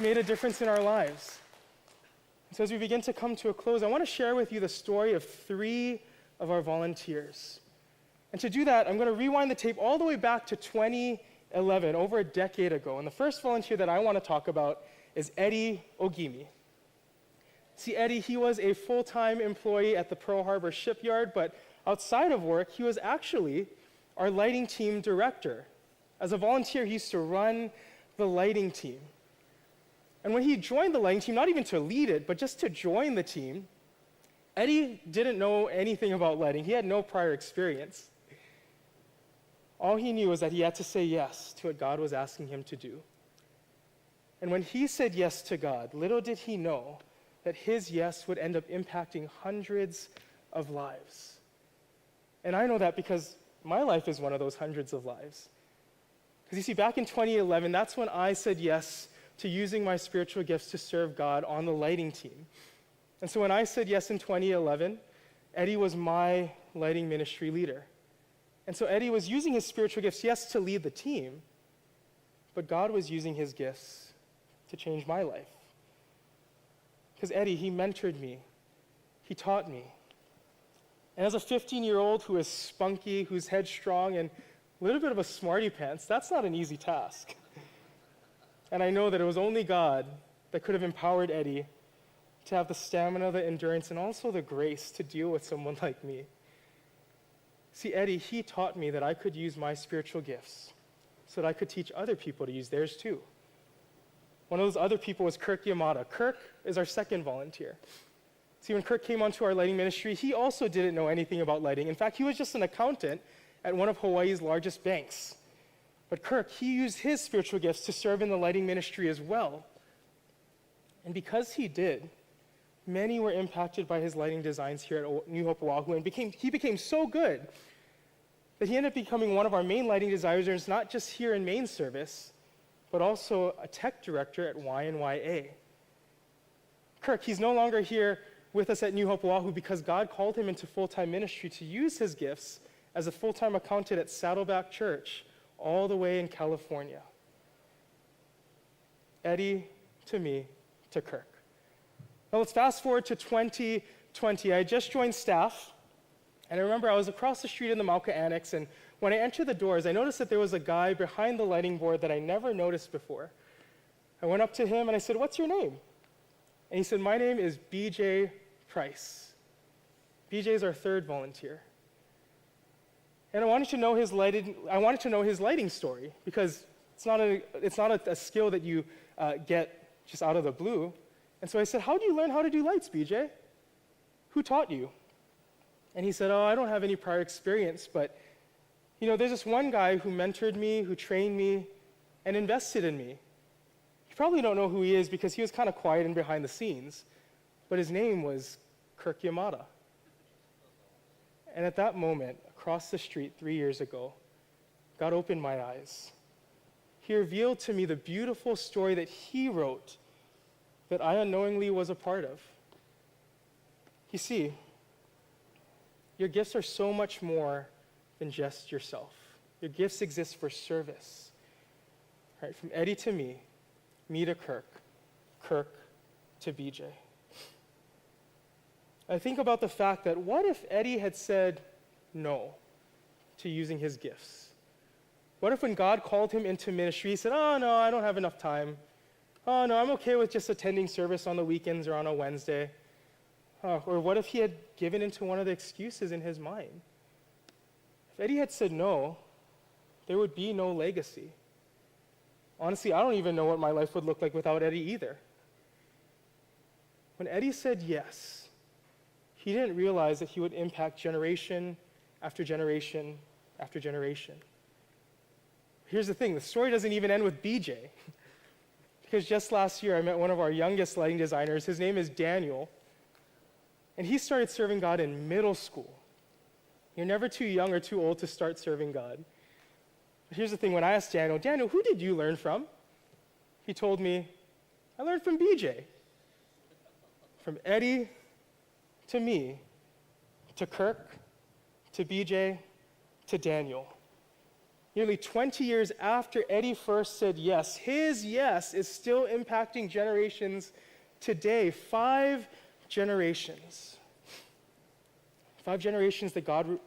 made a difference in our lives. And so as we begin to come to a close, I want to share with you the story of 3 of our volunteers. And to do that, I'm going to rewind the tape all the way back to 2011, over a decade ago. And the first volunteer that I want to talk about is Eddie Ogimi. See, Eddie, he was a full-time employee at the Pearl Harbor shipyard, but outside of work, he was actually our lighting team director. As a volunteer, he used to run the lighting team. And when he joined the lighting team, not even to lead it, but just to join the team, Eddie didn't know anything about lighting. He had no prior experience. All he knew was that he had to say yes to what God was asking him to do. And when he said yes to God, little did he know that his yes would end up impacting hundreds of lives. And I know that because my life is one of those hundreds of lives. Because you see, back in 2011, that's when I said yes to using my spiritual gifts to serve God on the lighting team. And so when I said yes in 2011, Eddie was my lighting ministry leader. And so Eddie was using his spiritual gifts, yes, to lead the team, but God was using his gifts to change my life. Because Eddie, he mentored me. He taught me. And as a 15-year-old who is spunky, who's headstrong, and a little bit of a smarty pants, that's not an easy task. And I know that it was only God that could have empowered Eddie to have the stamina, the endurance, and also the grace to deal with someone like me. See, Eddie, he taught me that I could use my spiritual gifts so that I could teach other people to use theirs too. One of those other people was Kirk Yamada. Kirk is our second volunteer. See, when Kirk came onto our lighting ministry, he also didn't know anything about lighting. In fact, he was just an accountant at one of Hawaii's largest banks. But Kirk, he used his spiritual gifts to serve in the lighting ministry as well. And because he did, many were impacted by his lighting designs here at New Hope Oahu, and he became so good that he ended up becoming one of our main lighting designers, not just here in main service, but also a tech director at YNYA. Kirk, he's no longer here with us at New Hope Oahu because God called him into full-time ministry to use his gifts as a full-time accountant at Saddleback Church, all the way in California. Eddie to me to Kirk. Now let's fast forward to 2020. I just joined staff, and I remember I was across the street in the Mauka Annex, and when I entered the doors, I noticed that there was a guy behind the lighting board that I never noticed before. I went up to him and I said, "What's your name?" And he said, "My name is BJ Price." BJ is our third volunteer. And I wanted to know his lighting story, because it's not a skill that you get just out of the blue. And so I said, "How did you learn how to do lights, BJ? Who taught you?" And he said, "Oh, I don't have any prior experience, but there's this one guy who mentored me, who trained me, and invested in me. You probably don't know who he is because he was kind of quiet and behind the scenes, but his name was Kirk Yamada." And at that moment, across the street 3 years ago, God opened my eyes. He revealed to me the beautiful story that he wrote that I unknowingly was a part of. You see, your gifts are so much more than just yourself. Your gifts exist for service. Right? From Eddie to me to Kirk, Kirk to BJ. I think about the fact that what if Eddie had said no to using his gifts? What if when God called him into ministry, he said, "Oh, no, I don't have enough time. Oh, no, I'm okay with just attending service on the weekends or on a Wednesday." Or what if he had given into one of the excuses in his mind? If Eddie had said no, there would be no legacy. Honestly, I don't even know what my life would look like without Eddie either. When Eddie said yes, he didn't realize that he would impact generation after generation after generation. Here's the thing, the story doesn't even end with BJ. Because just last year, I met one of our youngest lighting designers. His name is Daniel. And he started serving God in middle school. You're never too young or too old to start serving God. But here's the thing, when I asked Daniel, "Who did you learn from?" He told me, "I learned from BJ." From Eddie to me, to Kirk, to BJ, to Daniel. nearly 20 years after Eddie first said yes, his yes is still impacting generations today. 5 generations. 5 generations that God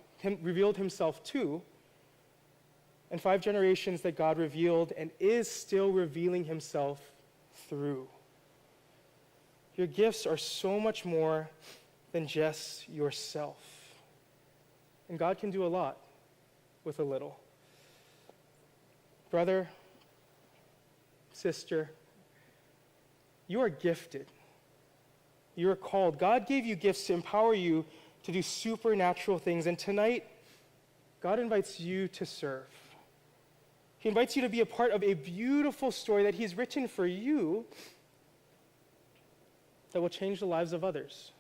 revealed himself to, and 5 generations that God revealed and is still revealing himself through. Your gifts are so much more than just yourself. And God can do a lot with a little. Brother, sister, you are gifted. You are called. God gave you gifts to empower you to do supernatural things. And tonight, God invites you to serve. He invites you to be a part of a beautiful story that he's written for you that will change the lives of others.